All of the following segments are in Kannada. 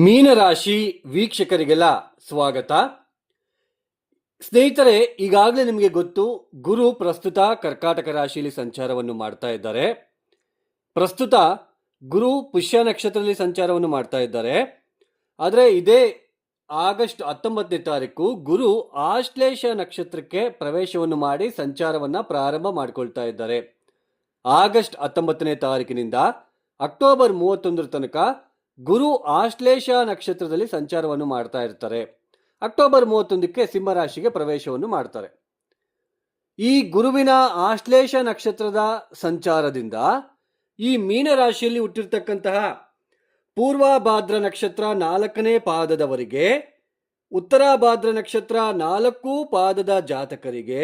ಮೀನರಾಶಿ ವೀಕ್ಷಕರಿಗೆಲ್ಲ ಸ್ವಾಗತ. ಸ್ನೇಹಿತರೆ, ಈಗಾಗಲೇ ನಿಮಗೆ ಗೊತ್ತು, ಗುರು ಪ್ರಸ್ತುತ ಕರ್ಕಾಟಕ ರಾಶಿಯಲ್ಲಿ ಸಂಚಾರವನ್ನು ಮಾಡ್ತಾ ಇದ್ದಾರೆ. ಪ್ರಸ್ತುತ ಗುರು ಪುಷ್ಯ ನಕ್ಷತ್ರದಲ್ಲಿ ಸಂಚಾರವನ್ನು ಮಾಡ್ತಾ ಇದ್ದಾರೆ. ಆದರೆ ಇದೇ ಆಗಸ್ಟ್ 19ನೇ ತಾರೀಕು ಗುರು ಆಶ್ಲೇಷ ನಕ್ಷತ್ರಕ್ಕೆ ಪ್ರವೇಶವನ್ನು ಮಾಡಿ ಸಂಚಾರವನ್ನು ಪ್ರಾರಂಭ ಮಾಡಿಕೊಳ್ತಾ ಇದ್ದಾರೆ. ಆಗಸ್ಟ್ 19ನೇ ತಾರೀಕಿನಿಂದ ಅಕ್ಟೋಬರ್ 31 ತನಕ ಗುರು ಆಶ್ಲೇಷ ನಕ್ಷತ್ರದಲ್ಲಿ ಸಂಚಾರವನ್ನು ಮಾಡ್ತಾ ಇರ್ತಾರೆ. ಅಕ್ಟೋಬರ್ 31ಕ್ಕೆ ಸಿಂಹರಾಶಿಗೆ ಪ್ರವೇಶವನ್ನು ಮಾಡ್ತಾರೆ. ಈ ಗುರುವಿನ ಆಶ್ಲೇಷ ನಕ್ಷತ್ರದ ಸಂಚಾರದಿಂದ ಈ ಮೀನರಾಶಿಯಲ್ಲಿ ಹುಟ್ಟಿರ್ತಕ್ಕಂತಹ ಪೂರ್ವಭಾದ್ರ ನಕ್ಷತ್ರ 4ನೇ ಪಾದದವರಿಗೆ, ಉತ್ತರಾಭಾದ್ರ ನಕ್ಷತ್ರ 4 ಪಾದದ ಜಾತಕರಿಗೆ,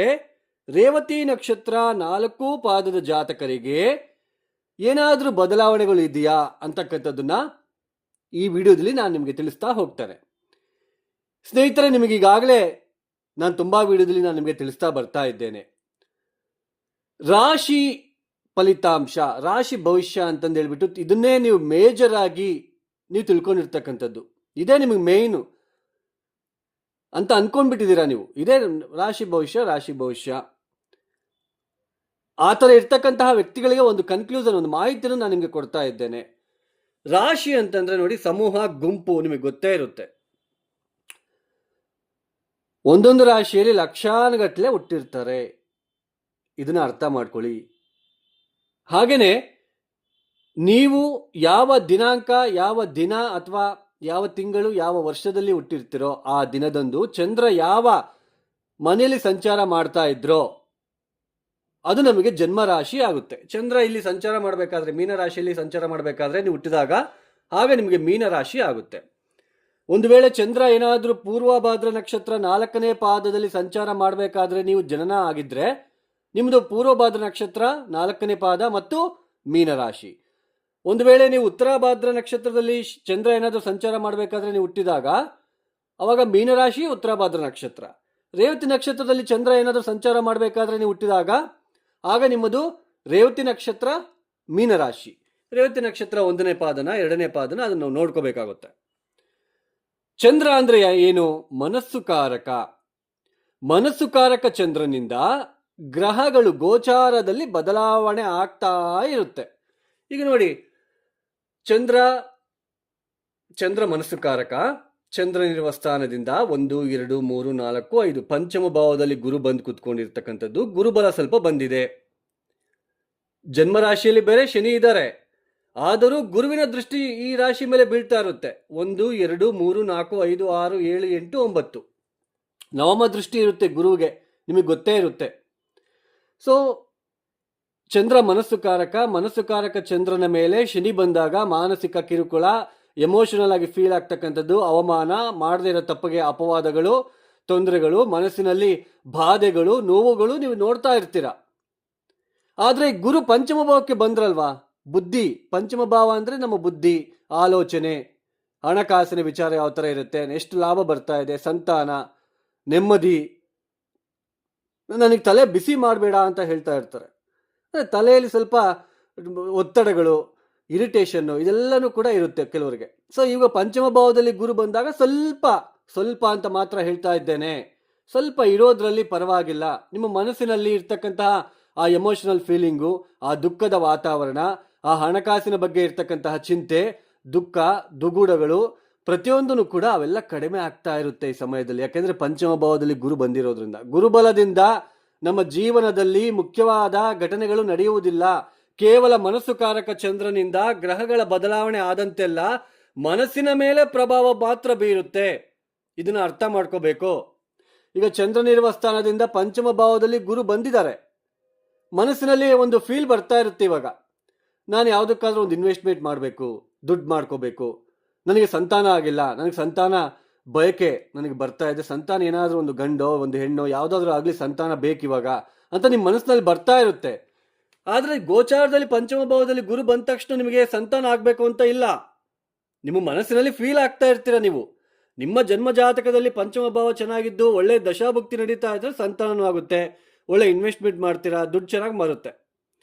ರೇವತಿ ನಕ್ಷತ್ರ 4 ಪಾದದ ಜಾತಕರಿಗೆ ಏನಾದರೂ ಬದಲಾವಣೆಗಳು ಇದೆಯಾ ಅಂತಕ್ಕಂಥದ್ದನ್ನ ಈ ವಿಡಿಯೋದಲ್ಲಿ ನಾನು ನಿಮಗೆ ತಿಳಿಸ್ತಾ ಹೋಗ್ತೇನೆ. ಸ್ನೇಹಿತರೆ, ನಿಮಗೀಗಾಗಲೇ ನಾನು ತುಂಬ ವಿಡಿಯೋದಲ್ಲಿ ನಾನು ನಿಮಗೆ ತಿಳಿಸ್ತಾ ಬರ್ತಾ ಇದ್ದೇನೆ. ರಾಶಿ ಫಲಿತಾಂಶ, ರಾಶಿ ಭವಿಷ್ಯ ಅಂತಂದು ಹೇಳ್ಬಿಟ್ಟು ಇದನ್ನೇ ನೀವು ಮೇಜರ್ ಆಗಿ ನೀವು ತಿಳ್ಕೊಂಡಿರ್ತಕ್ಕಂಥದ್ದು, ಇದೇ ನಿಮಗೆ ಮೇಯ್ನು ಅಂತ ಅನ್ಕೊಂಡ್ಬಿಟ್ಟಿದ್ದೀರಾ ನೀವು. ಇದೇ ರಾಶಿ ಭವಿಷ್ಯ ಆ ಥರ ಇರ್ತಕ್ಕಂತಹ ವ್ಯಕ್ತಿಗಳಿಗೆ ಒಂದು ಕನ್ಕ್ಲೂಷನ್, ಒಂದು ಮಾಹಿತಿಯನ್ನು ನಾನು ನಿಮಗೆ ಕೊಡ್ತಾ ಇದ್ದೇನೆ. ರಾಶಿ ಅಂತಂದ್ರೆ ನೋಡಿ, ಸಮೂಹ, ಗುಂಪು, ನಿಮಗೆ ಗೊತ್ತೇ ಇರುತ್ತೆ. ಒಂದೊಂದು ರಾಶಿಯಲ್ಲಿ ಲಕ್ಷಾನುಗಟ್ಟಲೆ ಹುಟ್ಟಿರ್ತಾರೆ, ಇದನ್ನ ಅರ್ಥ ಮಾಡ್ಕೊಳ್ಳಿ. ಹಾಗೇನೆ ನೀವು ಯಾವ ದಿನಾಂಕ, ಯಾವ ದಿನ ಅಥವಾ ಯಾವ ತಿಂಗಳು, ಯಾವ ವರ್ಷದಲ್ಲಿ ಹುಟ್ಟಿರ್ತೀರೋ ಆ ದಿನದಂದು ಚಂದ್ರ ಯಾವ ಮನೆಯಲ್ಲಿ ಸಂಚಾರ ಮಾಡ್ತಾ ಇದ್ರೋ ಅದು ನಮಗೆ ಜನ್ಮ ರಾಶಿ ಆಗುತ್ತೆ. ಚಂದ್ರ ಇಲ್ಲಿ ಸಂಚಾರ ಮಾಡಬೇಕಾದ್ರೆ, ಮೀನರಾಶಿಯಲ್ಲಿ ಸಂಚಾರ ಮಾಡಬೇಕಾದ್ರೆ ನೀವು ಹುಟ್ಟಿದಾಗ ಆಗ ನಿಮಗೆ ಮೀನರಾಶಿ ಆಗುತ್ತೆ. ಒಂದು ವೇಳೆ ಚಂದ್ರ ಏನಾದರೂ ಪೂರ್ವಭಾದ್ರ ನಕ್ಷತ್ರ 4ನೇ ಪಾದದಲ್ಲಿ ಸಂಚಾರ ಮಾಡಬೇಕಾದ್ರೆ ನೀವು ಜನನ ಆಗಿದ್ರೆ ನಿಮ್ಮದು ಪೂರ್ವಭಾದ್ರ ನಕ್ಷತ್ರ 4ನೇ ಪಾದ ಮತ್ತು ಮೀನರಾಶಿ. ಒಂದು ವೇಳೆ ನೀವು ಉತ್ತರಾಭಾದ್ರ ನಕ್ಷತ್ರದಲ್ಲಿ ಚಂದ್ರ ಏನಾದರೂ ಸಂಚಾರ ಮಾಡಬೇಕಾದ್ರೆ ನೀವು ಹುಟ್ಟಿದಾಗ ಅವಾಗ ಮೀನರಾಶಿ ಉತ್ತರಾಭಾದ್ರ ನಕ್ಷತ್ರ. ರೇವತಿ ನಕ್ಷತ್ರದಲ್ಲಿ ಚಂದ್ರ ಏನಾದರೂ ಸಂಚಾರ ಮಾಡಬೇಕಾದ್ರೆ ನೀವು ಹುಟ್ಟಿದಾಗ ಆಗ ನಿಮ್ಮದು ರೇವತಿ ನಕ್ಷತ್ರ, ಮೀನರಾಶಿ. ರೇವತಿ ನಕ್ಷತ್ರ 1ನೇ ಪಾದನ, 2ನೇ ಪಾದನ ಅದನ್ನು ನಾವು ನೋಡ್ಕೋಬೇಕಾಗುತ್ತೆ. ಚಂದ್ರ ಅಂದ್ರೆ ಏನು? ಮನಸ್ಸುಕಾರಕ. ಮನಸ್ಸುಕಾರಕ ಚಂದ್ರನಿಂದ ಗ್ರಹಗಳು ಗೋಚಾರದಲ್ಲಿ ಬದಲಾವಣೆ ಆಗ್ತಾ ಇರುತ್ತೆ. ಈಗ ನೋಡಿ, ಚಂದ್ರ ಮನಸ್ಸುಕಾರಕ. ಚಂದ್ರನಿರುವ ಸ್ಥಾನದಿಂದ 1, 2, 3, 4, 5 ಪಂಚಮ ಭಾವದಲ್ಲಿ ಗುರು ಬಂದು ಕುತ್ಕೊಂಡಿರ್ತಕ್ಕಂಥದ್ದು. ಗುರುಬಲ ಸ್ವಲ್ಪ ಬಂದಿದೆ. ಜನ್ಮರಾಶಿಯಲ್ಲಿ ಬೇರೆ ಶನಿ ಇದ್ದಾರೆ, ಆದರೂ ಗುರುವಿನ ದೃಷ್ಟಿ ಈ ರಾಶಿ ಮೇಲೆ ಬೀಳ್ತಾ ಇರುತ್ತೆ. 1, 2, 3, 4, 5, 6, 7, 8, 9 ನವಮ ದೃಷ್ಟಿ ಇರುತ್ತೆ ಗುರುವಿಗೆ, ನಿಮಗೆ ಗೊತ್ತೇ ಇರುತ್ತೆ. ಸೊ ಚಂದ್ರ ಮನಸ್ಸುಕಾರಕ ಚಂದ್ರನ ಮೇಲೆ ಶನಿ ಬಂದಾಗ ಮಾನಸಿಕ ಕಿರುಕುಳ, ಎಮೋಷನಲ್ ಆಗಿ ಫೀಲ್ ಆಗ್ತಕ್ಕಂಥದ್ದು, ಅವಮಾನ, ಮಾಡದೇ ಇರೋ ತಪ್ಪಿಗೆ ಅಪವಾದಗಳು, ತೊಂದರೆಗಳು, ಮನಸ್ಸಿನಲ್ಲಿ ಬಾಧೆಗಳು, ನೋವುಗಳು ನೀವು ನೋಡ್ತಾ ಇರ್ತೀರ. ಆದರೆ ಗುರು ಪಂಚಮ ಭಾವಕ್ಕೆ ಬಂದ್ರಲ್ವಾ, ಬುದ್ಧಿ. ಪಂಚಮ ಭಾವ ಅಂದ್ರೆ ನಮ್ಮ ಬುದ್ಧಿ, ಆಲೋಚನೆ, ಹಣಕಾಸಿನ ವಿಚಾರ ಯಾವ ಥರ ಇರುತ್ತೆ, ಎಷ್ಟು ಲಾಭ ಬರ್ತಾ ಇದೆ, ಸಂತಾನ, ನೆಮ್ಮದಿ. ನನಗೆ ತಲೆ ಬಿಸಿ ಮಾಡಬೇಡ ಅಂತ ಹೇಳ್ತಾ ಇರ್ತಾರೆ. ತಲೆಯಲ್ಲಿ ಸ್ವಲ್ಪ ಒತ್ತಡಗಳು, ಇರಿಟೇಷನ್ನು ಇದೆಲ್ಲನೂ ಕೂಡ ಇರುತ್ತೆ ಕೆಲವರಿಗೆ. ಸೊ ಈಗ ಪಂಚಮ ಭಾವದಲ್ಲಿ ಗುರು ಬಂದಾಗ ಸ್ವಲ್ಪ ಅಂತ ಮಾತ್ರ ಹೇಳ್ತಾ ಇದ್ದೇನೆ, ಸ್ವಲ್ಪ ಇರೋದ್ರಲ್ಲಿ ಪರವಾಗಿಲ್ಲ. ನಿಮ್ಮ ಮನಸ್ಸಿನಲ್ಲಿ ಇರ್ತಕ್ಕಂತಹ ಆ ಎಮೋಷನಲ್ ಫೀಲಿಂಗು, ಆ ದುಃಖದ ವಾತಾವರಣ, ಆ ಹಣಕಾಸಿನ ಬಗ್ಗೆ ಇರ್ತಕ್ಕಂತಹ ಚಿಂತೆ, ದುಃಖ, ದುಗುಡಗಳು ಪ್ರತಿಯೊಂದೂ ಕೂಡ ಅವೆಲ್ಲ ಕಡಿಮೆ ಆಗ್ತಾ ಇರುತ್ತೆ ಈ ಸಮಯದಲ್ಲಿ. ಯಾಕೆಂದ್ರೆ ಪಂಚಮ ಭಾವದಲ್ಲಿ ಗುರು ಬಂದಿರೋದ್ರಿಂದ. ಗುರುಬಲದಿಂದ ನಮ್ಮ ಜೀವನದಲ್ಲಿ ಮುಖ್ಯವಾದ ಘಟನೆಗಳು ನಡೆಯುವುದಿಲ್ಲ. ಕೇವಲ ಮನಸ್ಸುಕಾರಕ ಚಂದ್ರನಿಂದ ಗ್ರಹಗಳ ಬದಲಾವಣೆ ಆದಂತೆಲ್ಲ ಮನಸ್ಸಿನ ಮೇಲೆ ಪ್ರಭಾವ ಮಾತ್ರ ಬೀರುತ್ತೆ. ಇದನ್ನ ಅರ್ಥ ಮಾಡ್ಕೋಬೇಕು. ಈಗ ಚಂದ್ರನಿರುವ ಸ್ಥಾನದಿಂದ ಪಂಚಮ ಭಾವದಲ್ಲಿ ಗುರು ಬಂದಿದ್ದಾರೆ. ಮನಸ್ಸಿನಲ್ಲಿ ಒಂದು ಫೀಲ್ ಬರ್ತಾ ಇರುತ್ತೆ, ಇವಾಗ ನಾನು ಯಾವುದಕ್ಕಾದ್ರೂ ಒಂದು ಇನ್ವೆಸ್ಟ್ಮೆಂಟ್ ಮಾಡಬೇಕು, ದುಡ್ಡು ಮಾಡ್ಕೋಬೇಕು, ನನಗೆ ಸಂತಾನ ಆಗಿಲ್ಲ, ನನಗೆ ಸಂತಾನ ಬಯಕೆ ನನಗೆ ಬರ್ತಾ ಇದೆ, ಸಂತಾನ ಏನಾದರೂ ಒಂದು ಗಂಡೋ ಒಂದು ಹೆಣ್ಣೋ ಯಾವುದಾದ್ರೂ ಆಗಲಿ ಸಂತಾನ ಬೇಕಿವಾಗ ಅಂತ ನಿಮ್ಮ ಮನಸ್ಸಿನಲ್ಲಿ ಬರ್ತಾ ಇರುತ್ತೆ. ಆದರೆ ಗೋಚಾರದಲ್ಲಿ ಪಂಚಮ ಭಾವದಲ್ಲಿ ಗುರು ಬಂದ ತಕ್ಷಣ ನಿಮಗೆ ಸಂತಾನ ಆಗಬೇಕು ಅಂತ ಇಲ್ಲ. ನಿಮ್ಮ ಮನಸ್ಸಿನಲ್ಲಿ ಫೀಲ್ ಆಗ್ತಾ ಇರ್ತೀರ ನೀವು. ನಿಮ್ಮ ಜನ್ಮ ಜಾತಕದಲ್ಲಿ ಪಂಚಮ ಭಾವ ಚೆನ್ನಾಗಿದ್ದು ಒಳ್ಳೆ ದಶಾಭುಕ್ತಿ ನಡೀತಾ ಇದ್ರೆ ಸಂತಾನನೂ ಆಗುತ್ತೆ, ಒಳ್ಳೆ ಇನ್ವೆಸ್ಟ್ಮೆಂಟ್ ಮಾಡ್ತೀರಾ, ದುಡ್ಡು ಚೆನ್ನಾಗಿ ಮಾರುತ್ತೆ.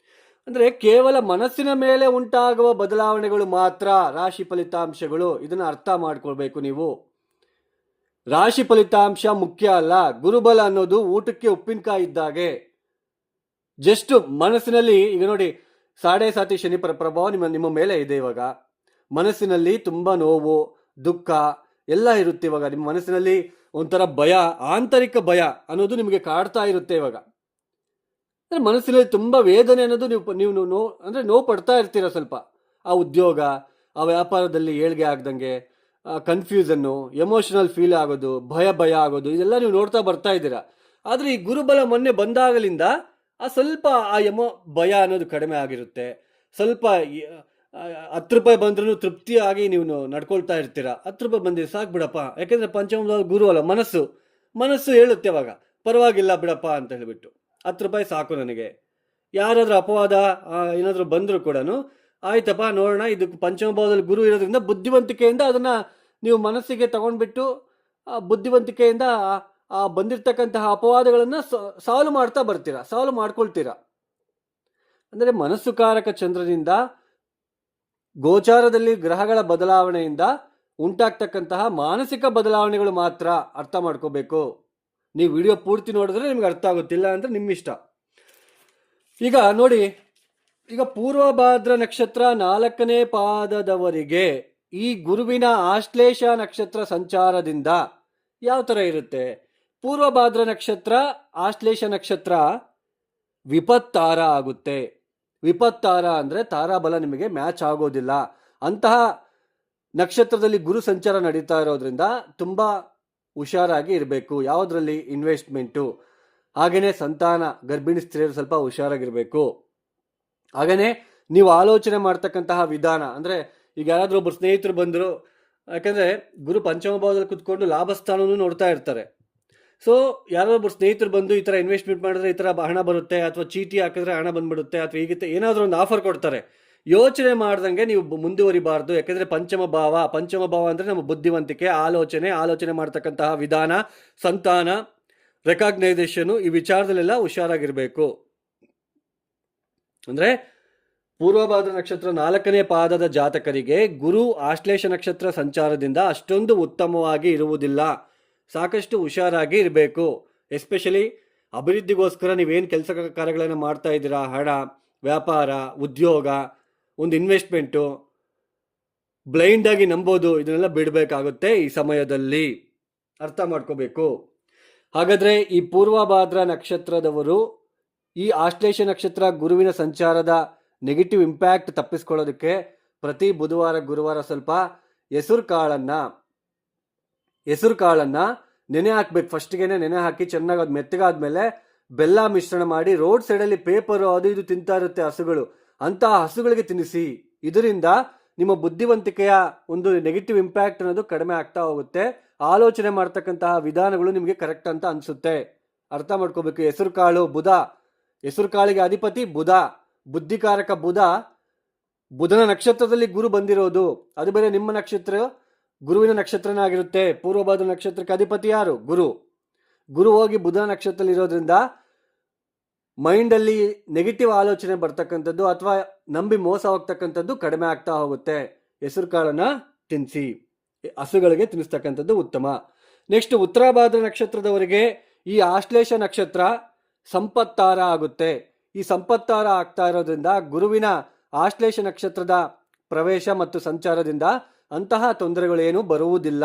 ಅಂದರೆ ಕೇವಲ ಮನಸ್ಸಿನ ಮೇಲೆ ಉಂಟಾಗುವ ಬದಲಾವಣೆಗಳು ಮಾತ್ರ ರಾಶಿ ಫಲಿತಾಂಶಗಳು. ಇದನ್ನು ಅರ್ಥ ಮಾಡ್ಕೊಳ್ಬೇಕು ನೀವು. ರಾಶಿ ಫಲಿತಾಂಶ ಮುಖ್ಯ ಅಲ್ಲ. ಗುರುಬಲ ಅನ್ನೋದು ಊಟಕ್ಕೆ ಉಪ್ಪಿನಕಾಯಿ ಇದ್ದಾಗೆ. ಜಸ್ಟ್ ಮನಸ್ಸಿನಲ್ಲಿ ಈಗ ನೋಡಿ, ಸಾಡೆ ಸಾತಿ ಶನಿ ಪ್ರಭಾವ ನಿಮ್ಮ ಮೇಲೆ ಇದೆ. ಇವಾಗ ಮನಸ್ಸಿನಲ್ಲಿ ತುಂಬಾ ನೋವು, ದುಃಖ ಎಲ್ಲ ಇರುತ್ತೆ. ಇವಾಗ ನಿಮ್ಮ ಮನಸ್ಸಿನಲ್ಲಿ ಒಂಥರ ಭಯ, ಆಂತರಿಕ ಭಯ ಅನ್ನೋದು ನಿಮಗೆ ಕಾಡ್ತಾ ಇರುತ್ತೆ. ಇವಾಗ ಅಂದ್ರೆ ಮನಸ್ಸಿನಲ್ಲಿ ತುಂಬಾ ವೇದನೆ ಅನ್ನೋದು ನೀವು ಅಂದ್ರೆ ನೋವು ಪಡ್ತಾ ಇರ್ತೀರ. ಸ್ವಲ್ಪ ಆ ಉದ್ಯೋಗ, ಆ ವ್ಯಾಪಾರದಲ್ಲಿ ಏಳ್ಗೆ ಆಗ್ದಂಗೆ, ಕನ್ಫ್ಯೂಷನ್ನು, ಎಮೋಷನಲ್ ಫೀಲ್ ಆಗೋದು, ಭಯ ಆಗೋದು, ಇದೆಲ್ಲ ನೀವು ನೋಡ್ತಾ ಬರ್ತಾ ಇದ್ದೀರಾ. ಆದ್ರೆ ಈ ಗುರುಬಲ ಮೊನ್ನೆ ಬಂದಾಗಲಿಂದ ಸ್ವಲ್ಪ ಆ ಭಯ ಅನ್ನೋದು ಕಡಿಮೆ ಆಗಿರುತ್ತೆ. ಸ್ವಲ್ಪ 10 ರೂಪಾಯಿ ಬಂದ್ರೂ ತೃಪ್ತಿಯಾಗಿ ನೀವು ನಡ್ಕೊಳ್ತಾ ಇರ್ತೀರಾ. 10 ರೂಪಾಯಿ ಬಂದಿದೆ ಸಾಕು ಬಿಡಪ್ಪ, ಯಾಕೆಂದ್ರೆ ಪಂಚಮ ಗುರು ಅಲ್ಲ, ಮನಸ್ಸು ಹೇಳುತ್ತೆ ಅವಾಗ, ಪರವಾಗಿಲ್ಲ ಬಿಡಪ್ಪ ಅಂತ ಹೇಳಿಬಿಟ್ಟು, 10 ರೂಪಾಯಿ ಸಾಕು ನನಗೆ. ಯಾರಾದ್ರೂ ಅಪವಾದ ಏನಾದರೂ ಬಂದರೂ ಕೂಡ ಆಯ್ತಪ್ಪ ನೋಡೋಣ, ಇದಕ್ಕೆ ಪಂಚಮ ಭಾವದಲ್ಲಿ ಗುರು ಇರೋದ್ರಿಂದ ಬುದ್ಧಿವಂತಿಕೆಯಿಂದ ಅದನ್ನ ನೀವು ಮನಸ್ಸಿಗೆ ತಗೊಂಡ್ಬಿಟ್ಟು ಬುದ್ಧಿವಂತಿಕೆಯಿಂದ ಬಂದಿರತಕ್ಕಂತಹ ಅಪವಾದಗಳನ್ನ ಸಾಲ್ವ್ ಮಾಡ್ತಾ ಬರ್ತೀರಾ, ಸಾಲ್ವ್ ಮಾಡ್ಕೊಳ್ತೀರಾ. ಅಂದರೆ ಮನಸ್ಸುಕಾರಕ ಚಂದ್ರನಿಂದ ಗೋಚಾರದಲ್ಲಿ ಗ್ರಹಗಳ ಬದಲಾವಣೆಯಿಂದ ಉಂಟಾಗ್ತಕ್ಕಂತಹ ಮಾನಸಿಕ ಬದಲಾವಣೆಗಳು ಮಾತ್ರ ಅರ್ಥ ಮಾಡ್ಕೋಬೇಕು. ನೀವು ವಿಡಿಯೋ ಪೂರ್ತಿ ನೋಡಿದ್ರೆ ನಿಮ್ಗೆ ಅರ್ಥ ಆಗುತ್ತಿಲ್ಲ ಅಂದ್ರೆ ನಿಮ್ಮಿಷ್ಟ. ಈಗ ನೋಡಿ, ಈಗ ಪೂರ್ವಭಾದ್ರ ನಕ್ಷತ್ರ 4ನೇ ಪಾದದವರಿಗೆ ಈ ಗುರುವಿನ ಆಶ್ಲೇಷ ನಕ್ಷತ್ರ ಸಂಚಾರದಿಂದ ಯಾವ ತರ ಇರುತ್ತೆ? ಪೂರ್ವಭಾದ್ರ ನಕ್ಷತ್ರ, ಆಶ್ಲೇಷ ನಕ್ಷತ್ರ ವಿಪತ್ತಾರ ಆಗುತ್ತೆ. ವಿಪತ್ತಾರ ಅಂದ್ರೆ ತಾರಾಬಲ ನಿಮಗೆ ಮ್ಯಾಚ್ ಆಗೋದಿಲ್ಲ. ಅಂತಹ ನಕ್ಷತ್ರದಲ್ಲಿ ಗುರು ಸಂಚಾರ ನಡೀತಾ ಇರೋದ್ರಿಂದ ತುಂಬಾ ಹುಷಾರಾಗಿ ಇರಬೇಕು. ಯಾವುದರಲ್ಲಿ? ಇನ್ವೆಸ್ಟ್ಮೆಂಟು. ಹಾಗೇನೆ ಸಂತಾನ, ಗರ್ಭಿಣಿ ಸ್ತ್ರೀಯರು ಸ್ವಲ್ಪ ಹುಷಾರಾಗಿರ್ಬೇಕು. ಹಾಗೇನೆ ನೀವು ಆಲೋಚನೆ ಮಾಡ್ತಕ್ಕಂತಹ ವಿಧಾನ, ಅಂದ್ರೆ ಈಗ ಯಾರಾದ್ರೂ ಒಬ್ಬರು ಸ್ನೇಹಿತರು ಬಂದರು, ಯಾಕಂದ್ರೆ ಗುರು ಪಂಚಮ ಭಾವದಲ್ಲಿ ಕುತ್ಕೊಂಡು ಲಾಭಸ್ಥಾನವನ್ನು ನೋಡ್ತಾ ಇರ್ತಾರೆ. ಸೊ ಯಾರೊಬ್ಬರು ಸ್ನೇಹಿತರು ಬಂದು ಈ ತರ ಇನ್ವೆಸ್ಟ್ಮೆಂಟ್ ಮಾಡಿದ್ರೆ ಈ ತರ ಹಣ ಬರುತ್ತೆ, ಅಥವಾ ಚೀಟಿ ಹಾಕಿದ್ರೆ ಹಣ ಬಂದ್ಬಿಡುತ್ತೆ, ಅಥವಾ ಈಗ ಏನಾದರೂ ಒಂದು ಆಫರ್ ಕೊಡ್ತಾರೆ, ಯೋಚನೆ ಮಾಡ್ದಂಗೆ ನೀವು ಮುಂದುವರಿಬಾರ್ದು. ಯಾಕಂದ್ರೆ ಪಂಚಮ ಭಾವ ಅಂದ್ರೆ ನಮ್ಮ ಬುದ್ಧಿವಂತಿಕೆ, ಆಲೋಚನೆ ಮಾಡ್ತಕ್ಕಂತಹ ವಿಧಾನ, ಸಂತಾನ, ರೆಕಾಗ್ನೈಸೇಷನ್, ಈ ವಿಚಾರದಲ್ಲೆಲ್ಲ ಹುಷಾರಾಗಿರ್ಬೇಕು. ಅಂದ್ರೆ ಪೂರ್ವಭಾದ್ರ ನಕ್ಷತ್ರ 4ನೇ ಪಾದದ ಜಾತಕರಿಗೆ ಗುರು ಆಶ್ಲೇಷ ನಕ್ಷತ್ರ ಸಂಚಾರದಿಂದ ಅಷ್ಟೊಂದು ಉತ್ತಮವಾಗಿ ಇರುವುದಿಲ್ಲ. ಸಾಕಷ್ಟು ಹುಷಾರಾಗಿ ಇರಬೇಕು. ಎಸ್ಪೆಷಲಿ ಅಭಿವೃದ್ಧಿಗೋಸ್ಕರ ನೀವೇನು ಕೆಲಸ ಕಾರ್ಯಗಳನ್ನು ಮಾಡ್ತಾ ಇದ್ದೀರಾ, ಹಣ, ವ್ಯಾಪಾರ, ಉದ್ಯೋಗ, ಒಂದು ಇನ್ವೆಸ್ಟ್ಮೆಂಟು, ಬ್ಲೈಂಡ್ ಆಗಿ ನಂಬೋದು, ಇದನ್ನೆಲ್ಲ ಬಿಡಬೇಕಾಗುತ್ತೆ ಈ ಸಮಯದಲ್ಲಿ. ಅರ್ಥ ಮಾಡ್ಕೋಬೇಕು. ಹಾಗಾದ್ರೆ ಈ ಪೂರ್ವಭಾದ್ರ ನಕ್ಷತ್ರದವರು ಈ ಆಶ್ಲೇಷ ನಕ್ಷತ್ರ ಗುರುವಿನ ಸಂಚಾರದ ನೆಗೆಟಿವ್ ಇಂಪ್ಯಾಕ್ಟ್ ತಪ್ಪಿಸ್ಕೊಳ್ಳೋದಕ್ಕೆ ಪ್ರತಿ ಬುಧವಾರ ಗುರುವಾರ ಸ್ವಲ್ಪ ಹೆಸರು ಕಾಳನ್ನ ನೆನೆ ಹಾಕ್ಬೇಕು. ಫಸ್ಟ್ಗೆನೆ ನೆನೆ ಹಾಕಿ ಚೆನ್ನಾಗಿ ಅದು ಮೆತ್ತಗಾದ್ಮೇಲೆ ಬೆಲ್ಲ ಮಿಶ್ರಣ ಮಾಡಿ ರೋಡ್ ಸೈಡಲ್ಲಿ ಪೇಪರು ಅದು ಇದು ತಿಂತಾ ಇರುತ್ತೆ ಹಸುಗಳು, ಅಂತಹ ಹಸುಗಳಿಗೆ ತಿನ್ನಿಸಿ. ಇದರಿಂದ ನಿಮ್ಮ ಬುದ್ಧಿವಂತಿಕೆಯ ಒಂದು ನೆಗೆಟಿವ್ ಇಂಪ್ಯಾಕ್ಟ್ ಅನ್ನೋದು ಕಡಿಮೆ ಆಗ್ತಾ ಹೋಗುತ್ತೆ. ಆಲೋಚನೆ ಮಾಡ್ತಕ್ಕಂತಹ ವಿಧಾನಗಳು ನಿಮಗೆ ಕರೆಕ್ಟ್ ಅಂತ ಅನ್ಸುತ್ತೆ. ಅರ್ಥ ಮಾಡ್ಕೋಬೇಕು. ಹೆಸರು ಕಾಳು ಬುಧ, ಹೆಸರು ಕಾಳಿಗೆ ಅಧಿಪತಿ ಬುಧ, ಬುದ್ಧಿಕಾರಕ ಬುಧ. ಬುಧನ ನಕ್ಷತ್ರದಲ್ಲಿ ಗುರು ಬಂದಿರೋದು, ಅದು ಬೇರೆ ನಿಮ್ಮ ನಕ್ಷತ್ರ ಗುರುವಿನ ನಕ್ಷತ್ರನೇ ಆಗಿರುತ್ತೆ. ಪೂರ್ವಭಾದ್ರ ನಕ್ಷತ್ರಕ್ಕೆ ಅಧಿಪತಿ ಯಾರು? ಗುರು ಹೋಗಿ ಬುಧನ ನಕ್ಷತ್ರದಲ್ಲಿ ಇರೋದ್ರಿಂದ ಮೈಂಡ್ ಅಲ್ಲಿ ನೆಗೆಟಿವ್ ಆಲೋಚನೆ ಬರ್ತಕ್ಕಂಥದ್ದು ಅಥವಾ ನಂಬಿ ಮೋಸ ಹೋಗ್ತಕ್ಕಂಥದ್ದು ಕಡಿಮೆ ಆಗ್ತಾ ಹೋಗುತ್ತೆ. ಹೆಸರು ಕಾಳನ್ನ ತಿನ್ನಿಸಿ, ಹಸುಗಳಿಗೆ ತಿನ್ನಿಸ್ತಕ್ಕಂಥದ್ದು ಉತ್ತಮ. ನೆಕ್ಸ್ಟ್ ಉತ್ತರಾಭಾದ್ರ ನಕ್ಷತ್ರದವರಿಗೆ ಈ ಆಶ್ಲೇಷ ನಕ್ಷತ್ರ ಸಂಪತ್ತಾರ ಆಗುತ್ತೆ. ಈ ಸಂಪತ್ತಾರ ಆಗ್ತಾ ಇರೋದ್ರಿಂದ ಗುರುವಿನ ಆಶ್ಲೇಷ ನಕ್ಷತ್ರದ ಪ್ರವೇಶ ಮತ್ತು ಸಂಚಾರದಿಂದ ಅಂತಹ ತೊಂದರೆಗಳೇನು ಬರುವುದಿಲ್ಲ,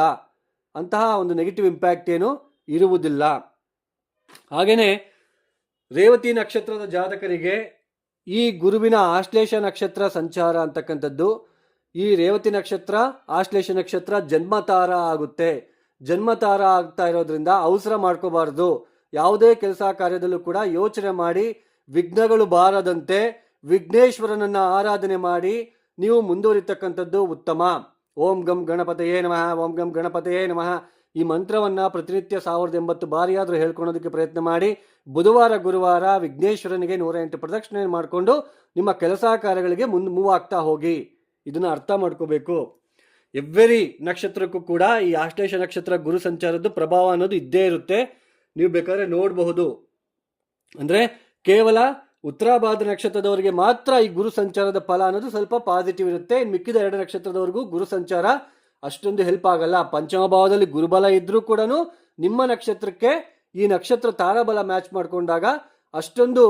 ಅಂತಹ ಒಂದು ನೆಗೆಟಿವ್ ಇಂಪ್ಯಾಕ್ಟ್ ಏನು ಇರುವುದಿಲ್ಲ. ಹಾಗೇನೆ ರೇವತಿ ನಕ್ಷತ್ರದ ಜಾತಕರಿಗೆ ಈ ಗುರುವಿನ ಆಶ್ಲೇಷ ನಕ್ಷತ್ರ ಸಂಚಾರ ಅಂತಕ್ಕಂಥದ್ದು, ಈ ರೇವತಿ ನಕ್ಷತ್ರ ಆಶ್ಲೇಷ ನಕ್ಷತ್ರ ಜನ್ಮತಾರ ಆಗುತ್ತೆ. ಜನ್ಮತಾರ ಆಗ್ತಾ ಇರೋದ್ರಿಂದ ಅವಸರ ಮಾಡ್ಕೋಬಾರ್ದು. ಯಾವುದೇ ಕೆಲಸ ಕಾರ್ಯದಲ್ಲೂ ಕೂಡ ಯೋಚನೆ ಮಾಡಿ ವಿಘ್ನಗಳು ಬಾರದಂತೆ ವಿಘ್ನೇಶ್ವರನನ್ನ ಆರಾಧನೆ ಮಾಡಿ ನೀವು ಮುಂದುವರಿತಕ್ಕಂಥದ್ದು ಉತ್ತಮ. ಓಂ ಗಂ ಗಣಪತಯೇ ನಮಃ, ಓಂ ಗಂ ಗಣಪತಯೇ ನಮಃ. ಈ ಮಂತ್ರವನ್ನ ಪ್ರತಿನಿತ್ಯ 1080 ಬಾರಿಯಾದರೂ ಹೇಳ್ಕೊಳೋದಕ್ಕೆ ಪ್ರಯತ್ನ ಮಾಡಿ. ಬುಧವಾರ ಗುರುವಾರ ವಿಘ್ನೇಶ್ವರನಿಗೆ 108 ಪ್ರದಕ್ಷಿಣೆ ಮಾಡಿಕೊಂಡು ನಿಮ್ಮ ಕೆಲಸ ಕಾರ್ಯಗಳಿಗೆ ಮೂವ್ ಆಗ್ತಾ ಹೋಗಿ. ಇದನ್ನ ಅರ್ಥ ಮಾಡ್ಕೋಬೇಕು. ಎವ್ರಿ ನಕ್ಷತ್ರಕ್ಕೂ ಕೂಡ ಈ ಆಶ್ಲೇಷ ನಕ್ಷತ್ರ ಗುರು ಸಂಚಾರದ್ದು ಪ್ರಭಾವ ಅನ್ನೋದು ಇದ್ದೇ ಇರುತ್ತೆ. ನೀವು ಬೇಕಾದ್ರೆ ನೋಡಬಹುದು. ಅಂದ್ರೆ ಕೇವಲ ಉತ್ತರಾಭಾದ್ರ ನಕ್ಷತ್ರದವರಿಗೆ ಮಾತ್ರ ಈ ಗುರು ಸಂಚಾರದ ಫಲ ಅನ್ನೋದು ಸ್ವಲ್ಪ ಪಾಸಿಟಿವ್ ಇರುತ್ತೆ. ಇನ್ನು ಮಿಕ್ಕಿದ 2 ನಕ್ಷತ್ರದವರೆಗೂ ಗುರು ಸಂಚಾರ ಅಷ್ಟೊಂದು ಹೆಲ್ಪ್ ಆಗಲ್ಲ. ಪಂಚಮ ಭಾವದಲ್ಲಿ ಗುರುಬಲ ಇದ್ರೂ ಕೂಡ ನಿಮ್ಮ ನಕ್ಷತ್ರಕ್ಕೆ ಈ ನಕ್ಷತ್ರ ತಾರಾಬಲ ಮ್ಯಾಚ್ ಮಾಡ್ಕೊಂಡಾಗ ಅಷ್ಟೊಂದು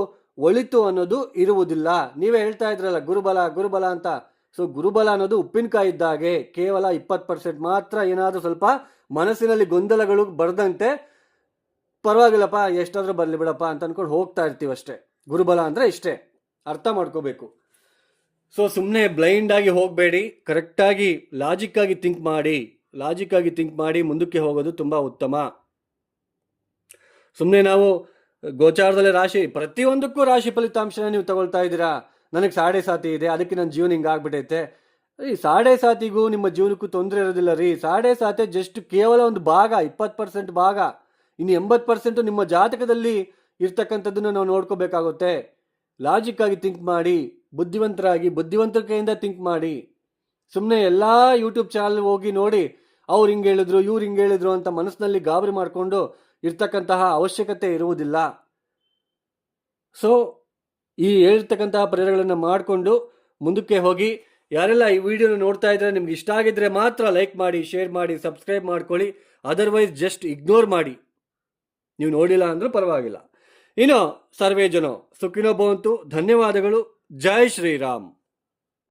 ಒಳಿತು ಅನ್ನೋದು ಇರುವುದಿಲ್ಲ. ನೀವೇ ಹೇಳ್ತಾ ಇದ್ರಲ್ಲ ಗುರುಬಲ ಅಂತ. ಸೊ ಗುರುಬಲ ಅನ್ನೋದು ಉಪ್ಪಿನಕಾಯಿ ಇದ್ದಾಗೆ, ಕೇವಲ 20% ಮಾತ್ರ ಏನಾದರೂ ಸ್ವಲ್ಪ ಮನಸ್ಸಿನಲ್ಲಿ ಗೊಂದಲಗಳು ಬರದಂತೆ ಪರವಾಗಿಲ್ಲಪ್ಪ ಎಷ್ಟಾದ್ರೂ ಬರಲಿ ಬಿಡಪ್ಪ ಅಂತ ಅನ್ಕೊಂಡು ಹೋಗ್ತಾ ಇರ್ತೀವಿ ಅಷ್ಟೇ. ಗುರುಬಲ ಅಂದರೆ ಇಷ್ಟೇ, ಅರ್ಥ ಮಾಡ್ಕೋಬೇಕು. ಸೊ ಸುಮ್ಮನೆ ಬ್ಲೈಂಡ್ ಆಗಿ ಹೋಗಬೇಡಿ, ಕರೆಕ್ಟಾಗಿ ಲಾಜಿಕ್ ಆಗಿ ಥಿಂಕ್ ಮಾಡಿ ಮುಂದಕ್ಕೆ ಹೋಗೋದು ತುಂಬ ಉತ್ತಮ. ಸುಮ್ಮನೆ ನಾವು ಗೋಚಾರದಲ್ಲಿ ರಾಶಿ ಪ್ರತಿಯೊಂದಕ್ಕೂ ರಾಶಿ ಫಲಿತಾಂಶನ ನೀವು ತಗೊಳ್ತಾ ಇದ್ದೀರಾ. ನನಗೆ 7.5 ಇದೆ, ಅದಕ್ಕೆ ನನ್ನ ಜೀವನ ಹಿಂಗಾಗ್ಬಿಟ್ಟೈತೆ. ಈ 7.5ಗೂ ನಿಮ್ಮ ಜೀವನಕ್ಕೂ ತೊಂದರೆ ಇರೋದಿಲ್ಲ ರೀ. 7.5 ಜಸ್ಟ್ ಕೇವಲ ಒಂದು ಭಾಗ, 20% ಭಾಗ. ಇನ್ನು 80% ನಿಮ್ಮ ಜಾತಕದಲ್ಲಿ ಇರ್ತಕ್ಕಂಥದ್ದನ್ನು ನಾವು ನೋಡ್ಕೋಬೇಕಾಗುತ್ತೆ. ಲಾಜಿಕ್ ಆಗಿ ಥಿಂಕ್ ಮಾಡಿ, ಬುದ್ಧಿವಂತಿಕೆಯಿಂದ ಥಿಂಕ್ ಮಾಡಿ. ಸುಮ್ಮನೆ ಎಲ್ಲ ಯೂಟ್ಯೂಬ್ ಚಾನಲ್ ಹೋಗಿ ನೋಡಿ ಅವ್ರು ಹಿಂಗೆ ಹೇಳಿದ್ರು ಇವ್ರು ಹಿಂಗೆ ಹೇಳಿದ್ರು ಅಂತ ಮನಸ್ಸಿನಲ್ಲಿ ಗಾಬರಿ ಮಾಡಿಕೊಂಡು ಇರ್ತಕ್ಕಂತಹ ಅವಶ್ಯಕತೆ ಇರುವುದಿಲ್ಲ. ಸೊ ಈ ಹೇಳಿರ್ತಕ್ಕಂತಹ ಪರಿಹಾರಗಳನ್ನು ಮಾಡಿಕೊಂಡು ಮುಂದಕ್ಕೆ ಹೋಗಿ. ಯಾರೆಲ್ಲ ಈ ವಿಡಿಯೋನ ನೋಡ್ತಾ ಇದ್ರೆ ನಿಮ್ಗೆ ಇಷ್ಟ ಆಗಿದ್ರೆ ಮಾತ್ರ ಲೈಕ್ ಮಾಡಿ, ಶೇರ್ ಮಾಡಿ, ಸಬ್ಸ್ಕ್ರೈಬ್ ಮಾಡ್ಕೊಳ್ಳಿ. ಅದರ್ವೈಸ್ ಜಸ್ಟ್ ಇಗ್ನೋರ್ ಮಾಡಿ. ನೀವು ನೋಡಿಲ್ಲ ಅಂದ್ರೂ ಪರವಾಗಿಲ್ಲ. ಇನ್ನು ಸರ್ವೇ ಜನ ಸುಖಿನೋ ಭವಂತು. ಧನ್ಯವಾದಗಳು. ಜೈ ಶ್ರೀರಾಮ್.